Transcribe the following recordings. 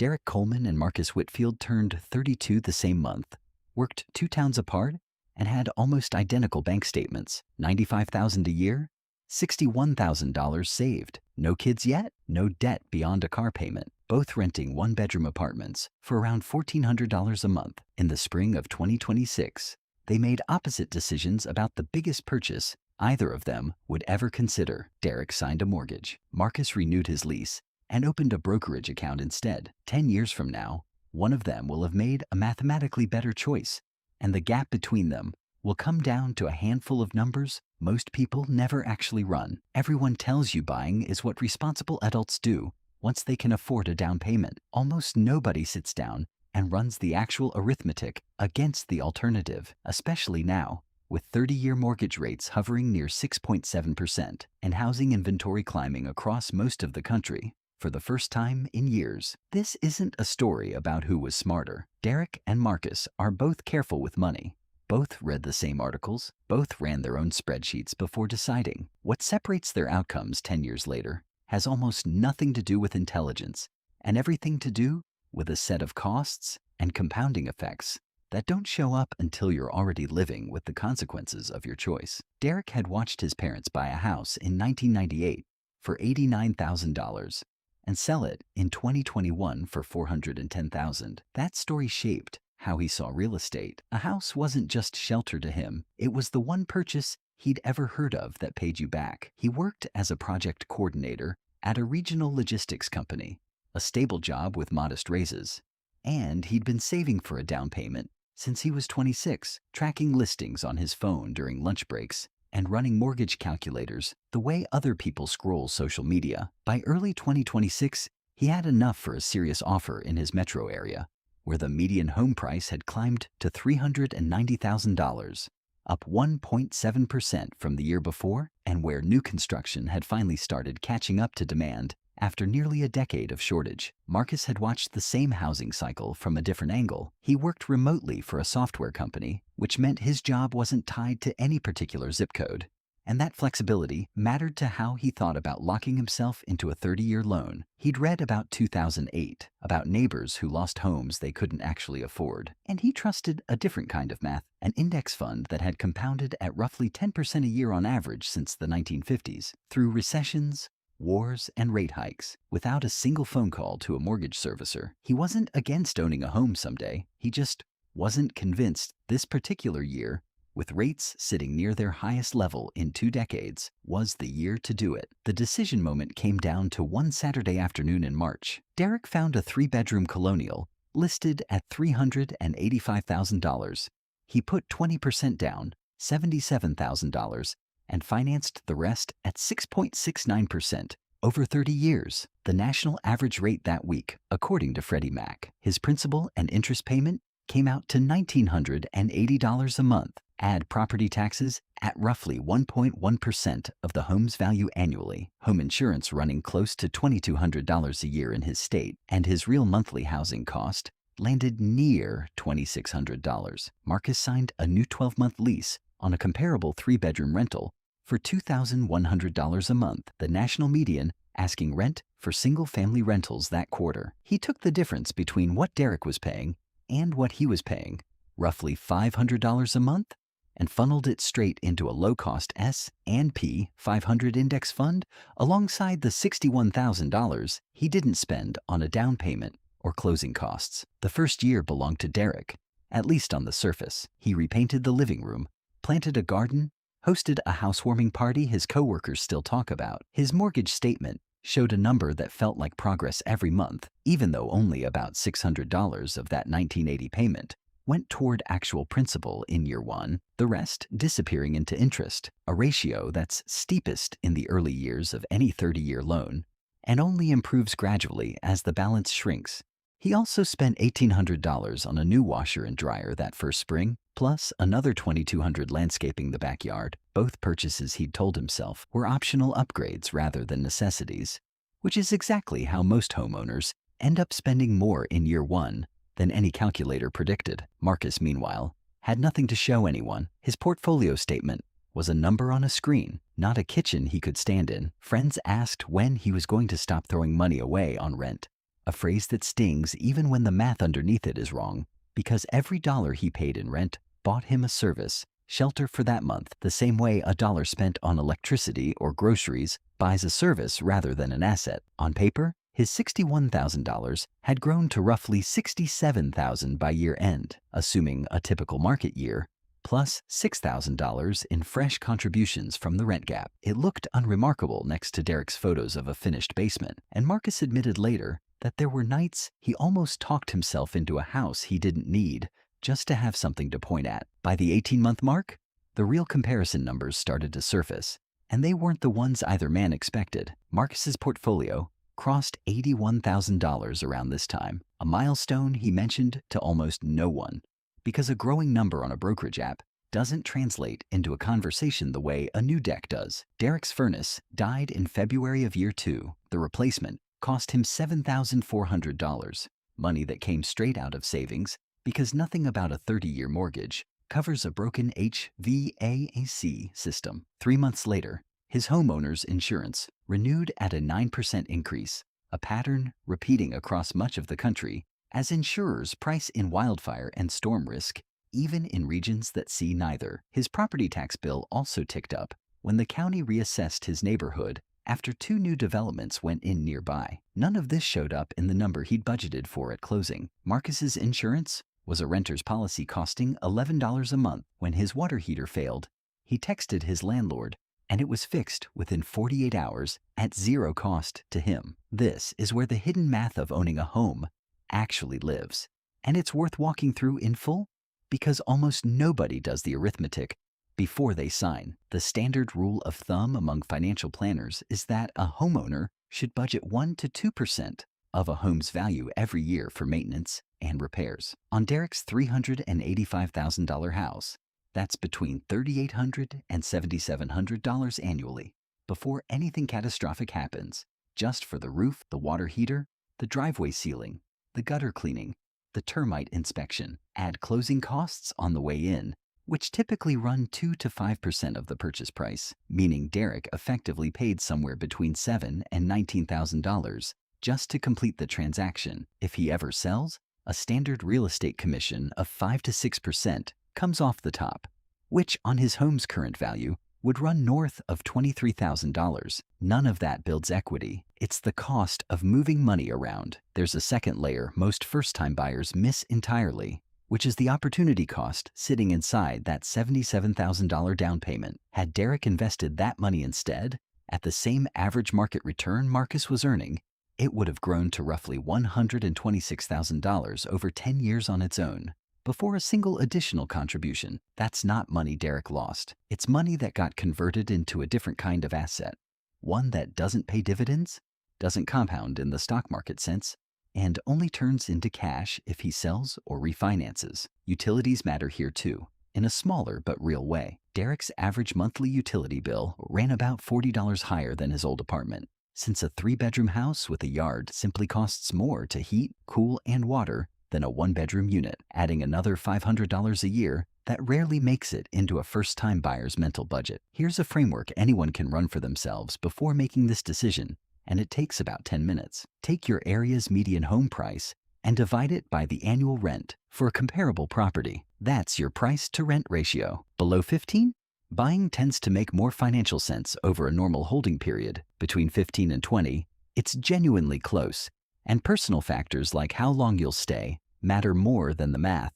Derek Coleman and Marcus Whitfield turned 32 the same month, worked 2 towns apart, and had almost identical bank statements. $95,000 a year, $61,000 saved. No kids yet, no debt beyond a car payment. Both renting 1-bedroom apartments for around $1,400 a month. In the spring of 2026, they made opposite decisions about the biggest purchase either of them would ever consider. Derek signed a mortgage. Marcus renewed his lease and opened a brokerage account instead. 10 years from now, one of them will have made a mathematically better choice, and the gap between them will come down to a handful of numbers most people never actually run. Everyone tells you buying is what responsible adults do once they can afford a down payment. Almost nobody sits down and runs the actual arithmetic against the alternative, especially now, with 30-year mortgage rates hovering near 6.7% and housing inventory climbing across most of the country. For the first time in years, this isn't a story about who was smarter. Derek and Marcus are both careful with money. Both read the same articles. Both ran their own spreadsheets before deciding. What separates their outcomes 10 years later has almost nothing to do with intelligence and everything to do with a set of costs and compounding effects that don't show up until you're already living with the consequences of your choice. Derek had watched his parents buy a house in 1998 for $89,000 and sell it in 2021 for $410,000. That story shaped how he saw real estate. A house wasn't just shelter to him. It was the one purchase he'd ever heard of that paid you back. He worked as a project coordinator at a regional logistics company, a stable job with modest raises, and he'd been saving for a down payment since he was 26, tracking listings on his phone during lunch breaks and running mortgage calculators the way other people scroll social media. By early 2026, he had enough for a serious offer in his metro area, where the median home price had climbed to $390,000, up 1.7% from the year before, and where new construction had finally started catching up to demand after nearly a decade of shortage. Marcus had watched the same housing cycle from a different angle. He worked remotely for a software company, which meant his job wasn't tied to any particular zip code. And that flexibility mattered to how he thought about locking himself into a 30-year loan. He'd read about 2008, about neighbors who lost homes they couldn't actually afford. And he trusted a different kind of math, an index fund that had compounded at roughly 10% a year on average since the 1950s. Through recessions, wars, and rate hikes, without a single phone call to a mortgage servicer. He wasn't against owning a home someday. He just wasn't convinced this particular year, with rates sitting near their highest level in 2 decades, was the year to do it. The decision moment came down to one Saturday afternoon in March. Derek found a 3-bedroom colonial listed at $385,000. He put 20% down, $77,000, and financed the rest at 6.69% over 30 years, the national average rate that week, according to Freddie Mac. His principal and interest payment came out to $1,980 a month. Add property taxes at roughly 1.1% of the home's value annually, home insurance running close to $2,200 a year in his state, and his real monthly housing cost landed near $2,600. Marcus signed a new 12-month lease on a comparable 3-bedroom rental for $2,100 a month, the national median asking rent for single-family rentals that quarter. He took the difference between what Derek was paying and what he was paying, roughly $500 a month, and funneled it straight into a low-cost S&P 500 index fund alongside the $61,000 he didn't spend on a down payment or closing costs. The first year belonged to Derek, at least on the surface. He repainted the living room, planted a garden, hosted a housewarming party his coworkers still talk about. His mortgage statement showed a number that felt like progress every month, even though only about $600 of that 1980 payment went toward actual principal in year 1, the rest disappearing into interest, a ratio that's steepest in the early years of any 30-year loan and only improves gradually as the balance shrinks. He also spent $1,800 on a new washer and dryer that first spring, plus another $2,200 landscaping the backyard. Both purchases, he'd told himself, were optional upgrades rather than necessities, which is exactly how most homeowners end up spending more in year 1 than any calculator predicted. Marcus, meanwhile, had nothing to show anyone. His portfolio statement was a number on a screen, not a kitchen he could stand in. Friends asked when he was going to stop throwing money away on rent, a phrase that stings even when the math underneath it is wrong, because every dollar he paid in rent bought him a service, shelter for that month, the same way a dollar spent on electricity or groceries buys a service rather than an asset. On paper, his $61,000 had grown to roughly $67,000 by year end, assuming a typical market year, plus $6,000 in fresh contributions from the rent gap. It looked unremarkable next to Derek's photos of a finished basement, and Marcus admitted later that there were nights he almost talked himself into a house he didn't need just to have something to point at. By the 18-month mark, the real comparison numbers started to surface, and they weren't the ones either man expected. Marcus's portfolio crossed $81,000 around this time, a milestone he mentioned to almost no one, because a growing number on a brokerage app doesn't translate into a conversation the way a new deck does. Derek's furnace died in February of year 2. The replacement cost him $7,400, money that came straight out of savings because nothing about a 30-year mortgage covers a broken HVAC system. 3 months later, his homeowner's insurance renewed at a 9% increase, a pattern repeating across much of the country as insurers price in wildfire and storm risk, even in regions that see neither. His property tax bill also ticked up when the county reassessed his neighborhood after 2 new developments went in nearby. None of this showed up in the number he'd budgeted for at closing. Marcus's insurance was a renter's policy costing $11 a month. When his water heater failed, he texted his landlord, and it was fixed within 48 hours at zero cost to him. This is where the hidden math of owning a home actually lives, and it's worth walking through in full because almost nobody does the arithmetic before they sign. The standard rule of thumb among financial planners is that a homeowner should budget 1 to 2% of a home's value every year for maintenance and repairs. On Derek's $385,000 house, that's between $3,800 and $7,700 annually before anything catastrophic happens, just for the roof, the water heater, the driveway ceiling, the gutter cleaning, the termite inspection. Add closing costs on the way in, which typically run 2 to 5% of the purchase price, meaning Derek effectively paid somewhere between $7,000 and $19,000 just to complete the transaction. If he ever sells, a standard real estate commission of 5 to 6% comes off the top, which on his home's current value would run north of $23,000. None of that builds equity. It's the cost of moving money around. There's a second layer most first-time buyers miss entirely, which is the opportunity cost sitting inside that $77,000 down payment. Had Derek invested that money instead, at the same average market return Marcus was earning, it would have grown to roughly $126,000 over 10 years on its own, before a single additional contribution. That's not money Derek lost. It's money that got converted into a different kind of asset, one that doesn't pay dividends, doesn't compound in the stock market sense, and only turns into cash if he sells or refinances. Utilities matter here too, in a smaller but real way. Derek's average monthly utility bill ran about $40 higher than his old apartment. Since a 3-bedroom house with a yard simply costs more to heat, cool, and water than a 1-bedroom unit, adding another $500 a year, that rarely makes it into a first-time buyer's mental budget. Here's a framework anyone can run for themselves before making this decision, and it takes about 10 minutes. Take your area's median home price and divide it by the annual rent for a comparable property. That's your price-to-rent ratio. Below 15? Buying tends to make more financial sense over a normal holding period. Between 15 and 20, it's genuinely close, and personal factors like how long you'll stay matter more than the math.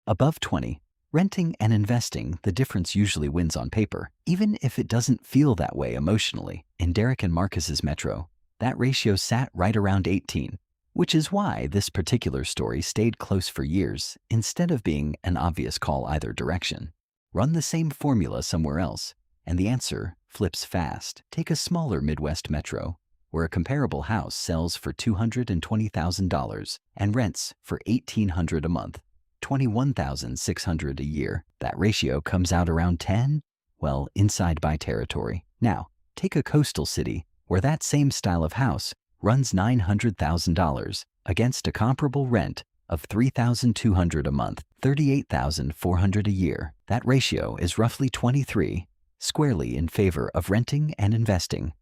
Above 20, renting and investing, the difference usually wins on paper, even if it doesn't feel that way emotionally. In Derek and Marcus's metro, that ratio sat right around 18, which is why this particular story stayed close for years instead of being an obvious call either direction. Run the same formula somewhere else, and the answer flips fast. Take a smaller Midwest metro, where a comparable house sells for $220,000 and rents for $1,800 a month, $21,600 a year. That ratio comes out around 10, well, inside buy territory. Now, take a coastal city where that same style of house runs $900,000 against a comparable rent of $3,200 a month, $38,400 a year. That ratio is roughly 23, squarely in favor of renting and investing.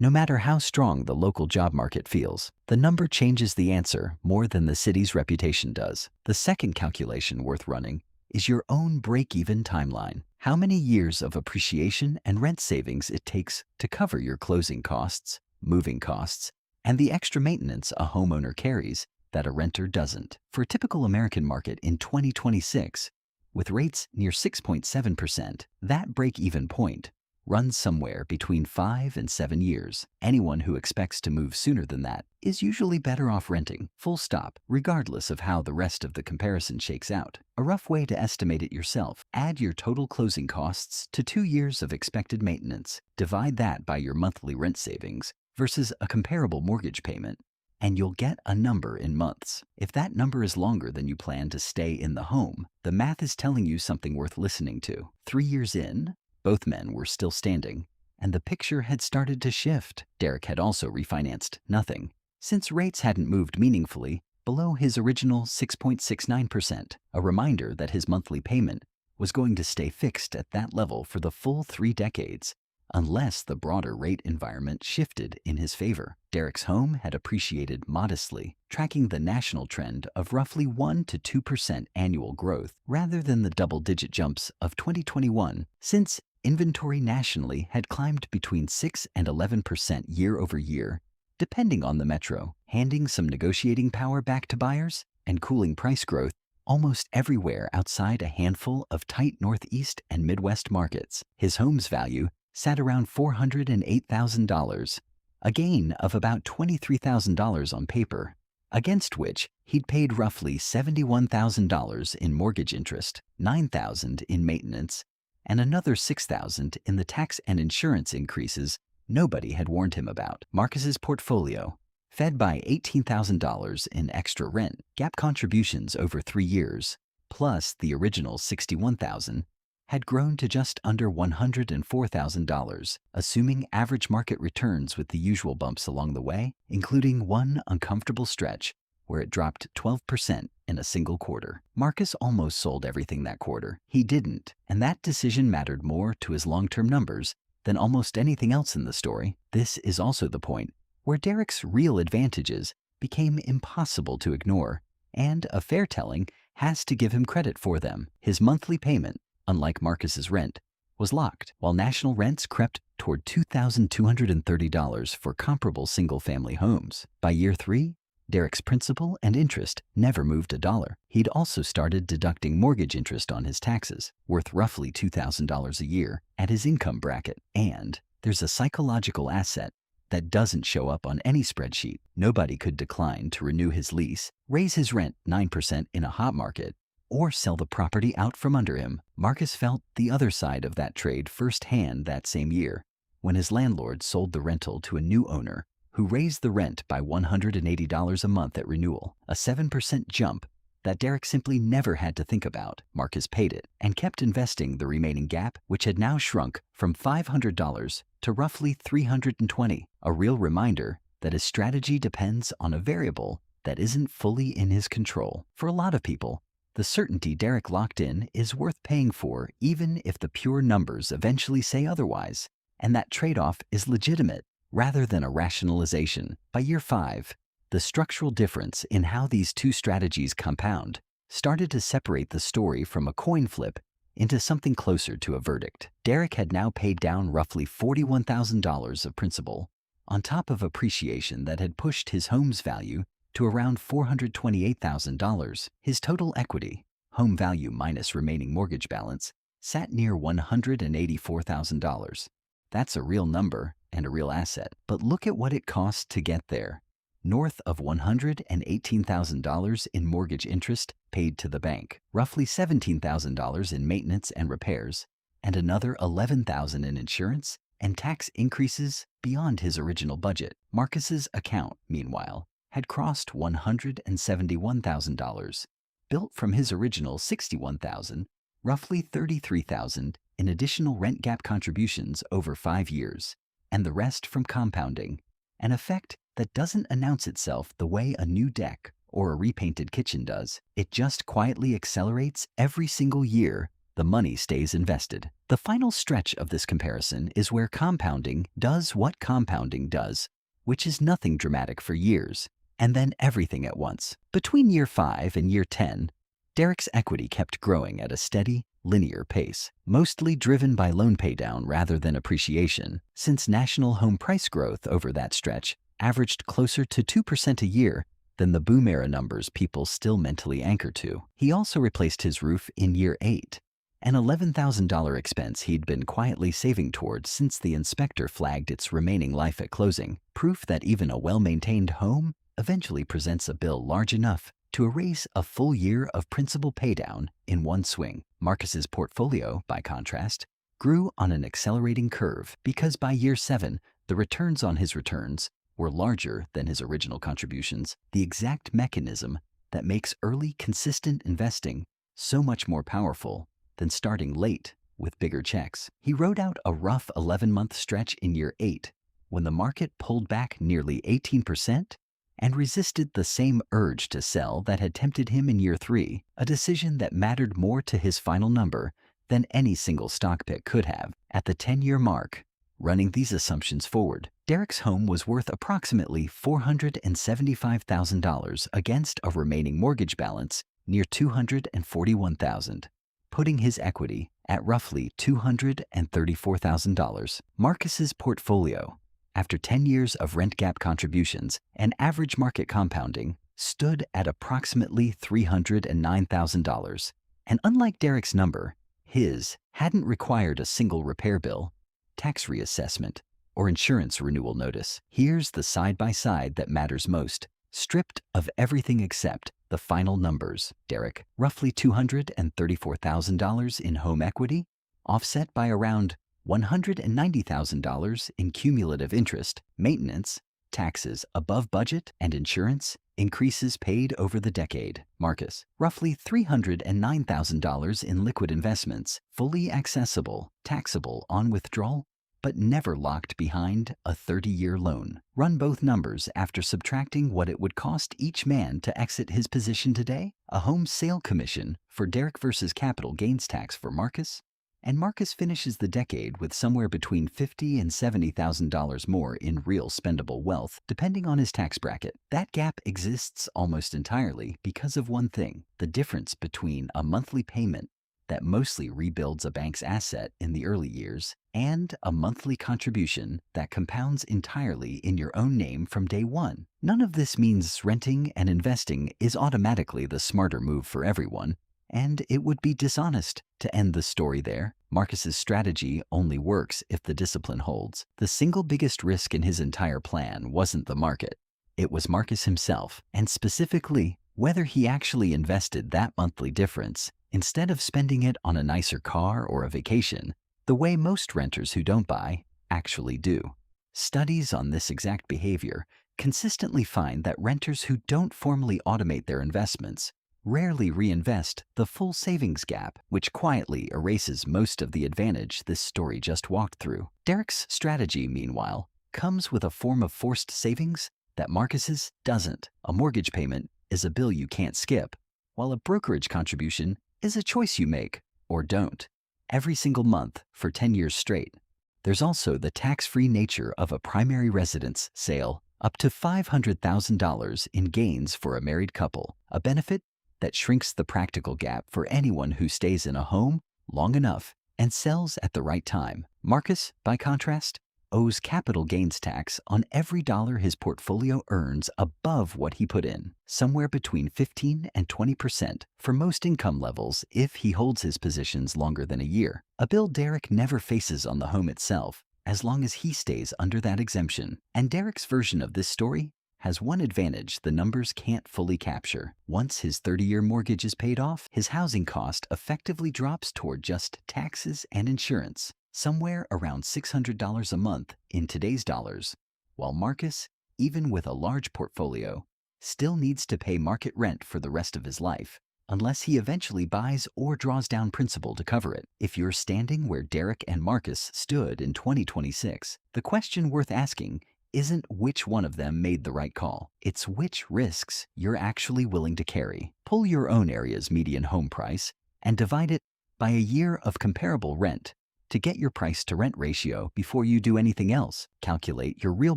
No matter how strong the local job market feels, the number changes the answer more than the city's reputation does. The second calculation worth running is your own break-even timeline. How many years of appreciation and rent savings it takes to cover your closing costs, moving costs, and the extra maintenance a homeowner carries that a renter doesn't. For a typical American market in 2026, with rates near 6.7%, that break-even point runs somewhere between 5 and 7 years. Anyone who expects to move sooner than that is usually better off renting, full stop, regardless of how the rest of the comparison shakes out. A rough way to estimate it yourself: add your total closing costs to 2 years of expected maintenance, divide that by your monthly rent savings versus a comparable mortgage payment, and you'll get a number in months. If that number is longer than you plan to stay in the home, the math is telling you something worth listening to. 3 years in, both men were still standing, and the picture had started to shift. Derek had also refinanced nothing, since rates hadn't moved meaningfully below his original 6.69%, a reminder that his monthly payment was going to stay fixed at that level for the full 3 decades, unless the broader rate environment shifted in his favor. Derek's home had appreciated modestly, tracking the national trend of roughly 1 to 2% annual growth rather than the double-digit jumps of 2021, since inventory nationally had climbed between 6 and 11% year over year, depending on the metro, handing some negotiating power back to buyers and cooling price growth almost everywhere outside a handful of tight Northeast and Midwest markets. His home's value sat around $408,000, a gain of about $23,000 on paper, against which he'd paid roughly $71,000 in mortgage interest, $9,000 in maintenance, and another $6,000 in the tax and insurance increases nobody had warned him about. Marcus's portfolio, fed by $18,000 in extra rent, gap contributions over 3 years, plus the original $61,000, had grown to just under $104,000, assuming average market returns with the usual bumps along the way, including one uncomfortable stretch where it dropped 12% in a single quarter. Marcus almost sold everything that quarter. He didn't, and that decision mattered more to his long-term numbers than almost anything else in the story. This is also the point where Derek's real advantages became impossible to ignore, and a fair telling has to give him credit for them. His monthly payment, unlike Marcus's rent, was locked, while national rents crept toward $2,230 for comparable single-family homes. By year 3, Derek's principal and interest never moved a dollar. He'd also started deducting mortgage interest on his taxes, worth roughly $2,000 a year, at his income bracket. And there's a psychological asset that doesn't show up on any spreadsheet. Nobody could decline to renew his lease, raise his rent 9% in a hot market, or sell the property out from under him. Marcus felt the other side of that trade firsthand that same year, when his landlord sold the rental to a new owner who raised the rent by $180 a month at renewal, a 7% jump that Derek simply never had to think about. Marcus paid it and kept investing the remaining gap, which had now shrunk from $500 to roughly $320, a real reminder that his strategy depends on a variable that isn't fully in his control. For a lot of people, the certainty Derek locked in is worth paying for, even if the pure numbers eventually say otherwise, and that trade-off is legitimate rather than a rationalization. By year 5, the structural difference in how these two strategies compound started to separate the story from a coin flip into something closer to a verdict. Derek had now paid down roughly $41,000 of principal, on top of appreciation that had pushed his home's value to around $428,000. His total equity, home value minus remaining mortgage balance, sat near $184,000. That's a real number and a real asset. But look at what it cost to get there. North of $118,000 in mortgage interest paid to the bank, roughly $17,000 in maintenance and repairs, and another $11,000 in insurance and tax increases beyond his original budget. Marcus's account, meanwhile, had crossed $171,000, built from his original $61,000, roughly $33,000 in additional rent gap contributions over 5 years, and the rest from compounding, an effect that doesn't announce itself the way a new deck or a repainted kitchen does. It just quietly accelerates every single year the money stays invested. The final stretch of this comparison is where compounding does what compounding does, which is nothing dramatic for years, and then everything at once. Between year 5 and year 10, Derek's equity kept growing at a steady, linear pace, mostly driven by loan paydown rather than appreciation, since national home price growth over that stretch averaged closer to 2% a year than the boom-era numbers people still mentally anchor to. He also replaced his roof in year 8, an $11,000 expense he'd been quietly saving towards since the inspector flagged its remaining life at closing, proof that even a well-maintained home eventually presents a bill large enough to erase a full year of principal paydown in one swing. Marcus's portfolio, by contrast, grew on an accelerating curve because by year 7, the returns on his returns were larger than his original contributions, the exact mechanism that makes early, consistent investing so much more powerful than starting late with bigger checks. He rode out a rough 11-month stretch in year 8 when the market pulled back nearly 18% and resisted the same urge to sell that had tempted him in year 3, a decision that mattered more to his final number than any single stock pick could have. At the 10-year mark, running these assumptions forward, Derek's home was worth approximately $475,000 against a remaining mortgage balance near $241,000, putting his equity at roughly $234,000. Marcus's portfolio, after 10 years of rent gap contributions and average market compounding, stood at approximately $309,000. And unlike Derek's number, his hadn't required a single repair bill, tax reassessment, or insurance renewal notice. Here's the side-by-side that matters most, stripped of everything except the final numbers. Derek, roughly $234,000 in home equity, offset by around $190,000 in cumulative interest, maintenance, taxes above budget, and insurance increases paid over the decade. Marcus, roughly $309,000 in liquid investments, fully accessible, taxable on withdrawal, but never locked behind a 30-year loan. Run both numbers after subtracting what it would cost each man to exit his position today, a home sale commission for Derek versus capital gains tax for Marcus, and Marcus finishes the decade with somewhere between $50,000 and $70,000 more in real spendable wealth, depending on his tax bracket. That gap exists almost entirely because of one thing: the difference between a monthly payment that mostly rebuilds a bank's asset in the early years and a monthly contribution that compounds entirely in your own name from day one. None of this means renting and investing is automatically the smarter move for everyone, and it would be dishonest to end the story there. Marcus's strategy only works if the discipline holds. The single biggest risk in his entire plan wasn't the market. It was Marcus himself, and specifically whether he actually invested that monthly difference instead of spending it on a nicer car or a vacation, the way most renters who don't buy actually do. Studies on this exact behavior consistently find that renters who don't formally automate their investments rarely reinvest the full savings gap, which quietly erases most of the advantage this story just walked through. Derek's strategy, meanwhile, comes with a form of forced savings that Marcus's doesn't. A mortgage payment is a bill you can't skip, while a brokerage contribution is a choice you make, or don't, every single month for 10 years straight. There's also the tax-free nature of a primary residence sale, up to $500,000 in gains for a married couple, a benefit that shrinks the practical gap for anyone who stays in a home long enough and sells at the right time. Marcus, by contrast, owes capital gains tax on every dollar his portfolio earns above what he put in, somewhere between 15% and 20% for most income levels if he holds his positions longer than a year, a bill Derek never faces on the home itself as long as he stays under that exemption. And Derek's version of this story has one advantage the numbers can't fully capture. Once his 30-year mortgage is paid off, his housing cost effectively drops toward just taxes and insurance, somewhere around $600 a month in today's dollars, while Marcus, even with a large portfolio, still needs to pay market rent for the rest of his life, unless he eventually buys or draws down principal to cover it. If you're standing where Derek and Marcus stood in 2026, the question worth asking isn't which one of them made the right call. It's which risks you're actually willing to carry. Pull your own area's median home price and divide it by a year of comparable rent to get your price to rent ratio before you do anything else. Calculate your real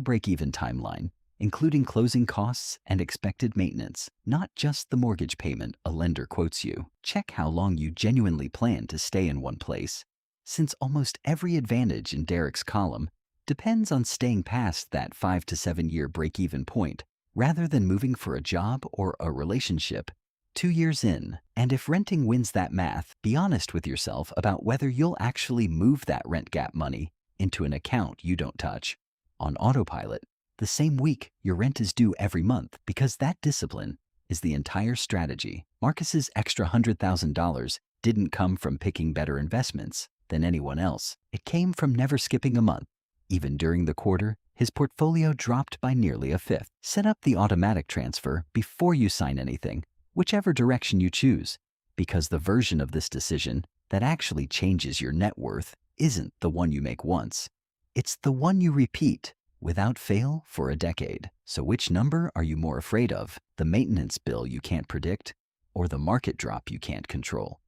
break-even timeline, including closing costs and expected maintenance, not just the mortgage payment a lender quotes you. Check how long you genuinely plan to stay in one place, since almost every advantage in Derek's column depends on staying past that 5 to 7 year break-even point rather than moving for a job or a relationship 2 years in. And if renting wins that math, be honest with yourself about whether you'll actually move that rent gap money into an account you don't touch on autopilot the same week your rent is due every month, because that discipline is the entire strategy. Marcus's extra $100,000 didn't come from picking better investments than anyone else. It came from never skipping a month. Even during the quarter, his portfolio dropped by nearly a fifth. Set up the automatic transfer before you sign anything, whichever direction you choose, because the version of this decision that actually changes your net worth isn't the one you make once. It's the one you repeat without fail for a decade. So which number are you more afraid of? The maintenance bill you can't predict, or the market drop you can't control?